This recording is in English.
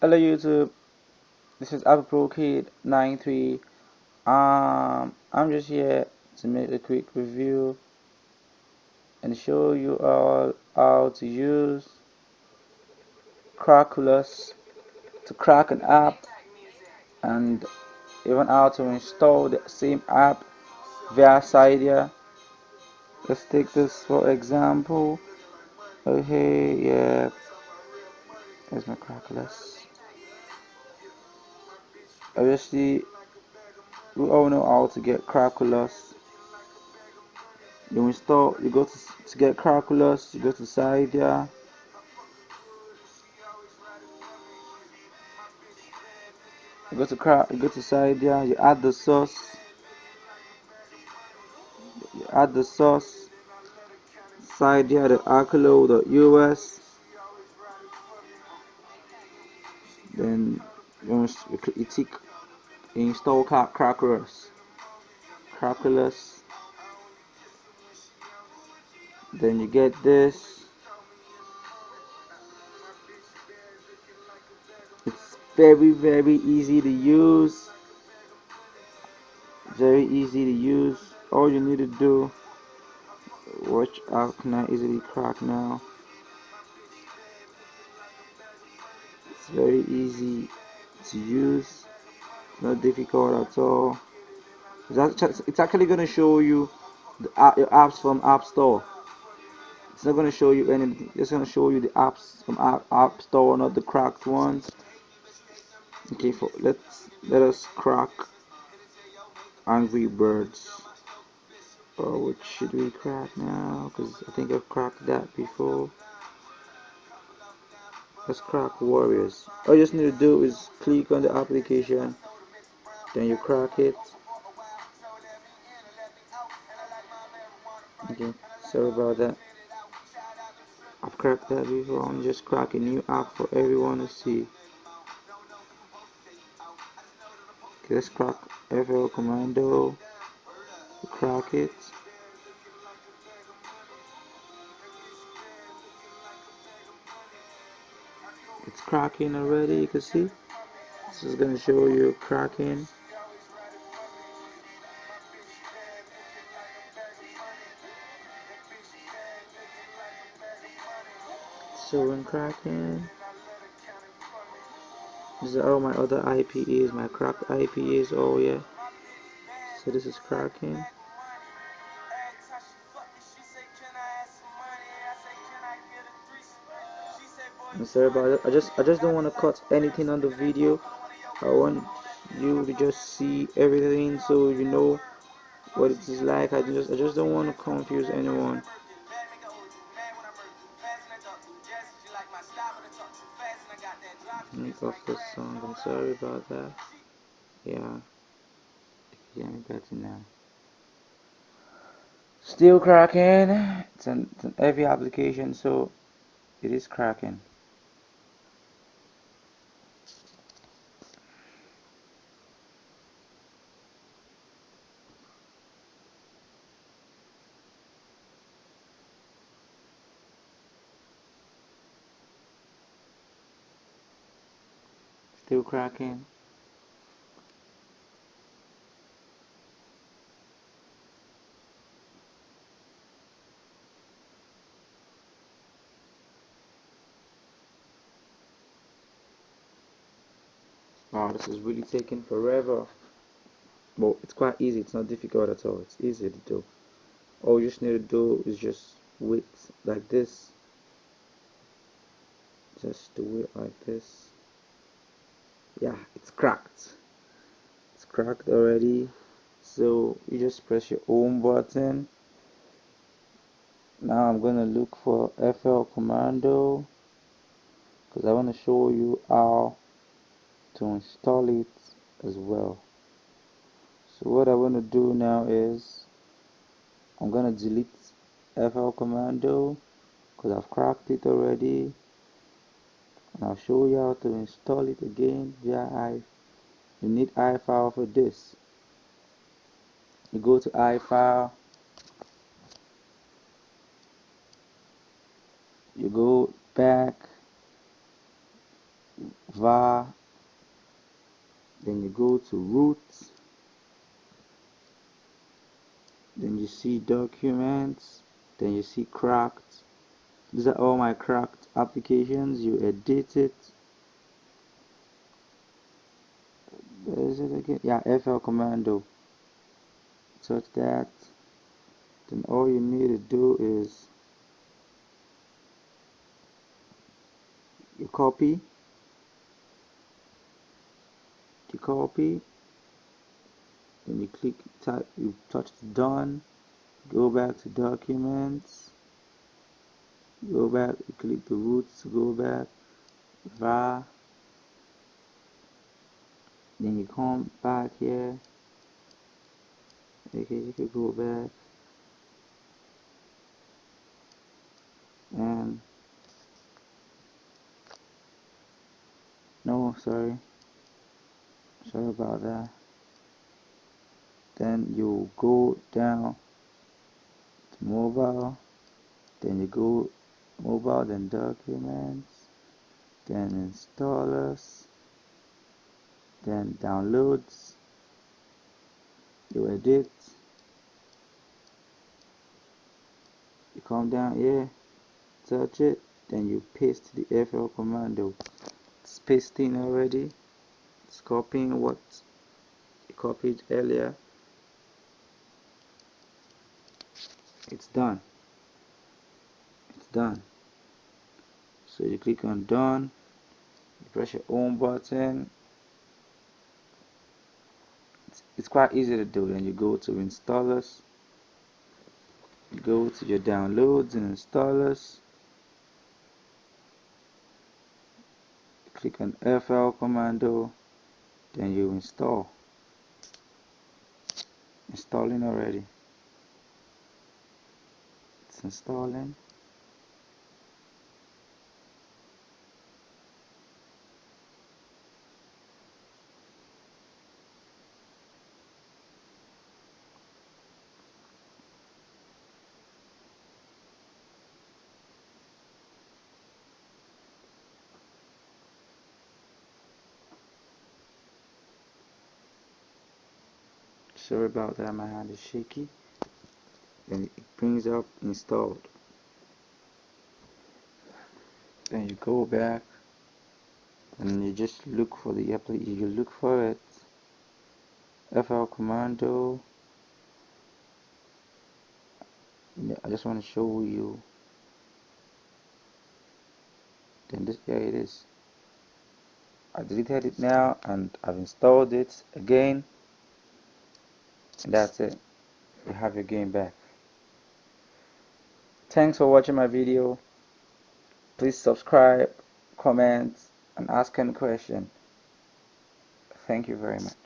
Hello YouTube, this is Apple Kid 93. I'm just here to make a quick review and show you all how to use Crackulous to crack an app, and even how to install the same app via cydia. Let's take this for example. Okay, yeah, here's my Crackulous. Obviously, we all know how to get Crackulous. You go to get Crackulous, you go to cydia. You go to cydia, you add the sauce, cydia.arcalo.us, then you tick install Crackulous, then you get this. It's very easy to use, all you need to do, watch out, can I easily crack now. It's very easy to use, it's not difficult at all. It's actually going to show you your apps from App Store. It's not going to show you anything. It's going to show you the apps from App Store, not the cracked ones. Okay, let us crack Angry Birds. Which should we crack now? Because I think I've cracked that before. Let's crack Warriors. All you just need to do is click on the application, then you crack it. Okay, sorry about that. I've cracked that before. I'm just cracking a new app for everyone to see. Okay, let's crack FL Commando. Crack it. It's cracking already, you can see. This is gonna show you cracking. Showing cracking. These are all my other IPAs, my cracked IPAs. Oh yeah. So this is cracking. I'm sorry about it. I just don't want to cut anything on the video. I want you to just see everything so you know what it is like. I just don't want to confuse anyone. Make off this song. I'm sorry about that. Yeah, you hear me better now. Still cracking. It's an heavy application, so it is cracking. Still cracking. Wow, this is really taking forever. But it's quite easy, it's not difficult at all. It's easy to do. All you just need to do is just wait like this. Just do it like this. Yeah, it's cracked. It's cracked already. So you just press your home button. Now I'm gonna look for FL Commando because I want to show you how to install it as well. So what I want to do now is I'm gonna delete FL Commando because I've cracked it already, and I'll show you how to install it again via you need iFile for this. You go to iFile, you go back, var, then you go to root, then you see documents, then you see cracked. These are all my cracked applications. You edit it. Where is it again? Yeah, FL commando. Touch that. Then all you need to do is you copy, then you click type, you touch done, go back to documents, go back, you click the roots, go back, var, then you come back here. Okay, you can go back and no, sorry about that. Then you go down to mobile, then you go mobile, then documents, then installers, then downloads, you edit, you come down here, touch it, then you paste the FL commando. It's pasting already. It's copying what you copied earlier. It's done. It's done. So you click on done, you press your home button. It's quite easy to do. Then you go to installers, you go to your downloads and installers, click on FL commando, then you install. Installing already. It's installing. Sorry about that, my hand is shaky. Then it brings up installed. Then you go back and you just look for the application. You look for it. FL commando. I just want to show you. Then this, here it is. I deleted it now and I've installed it again. And that's it. You have your game back. Thanks for watching my video. Please subscribe, comment, and ask any question. Thank you very much.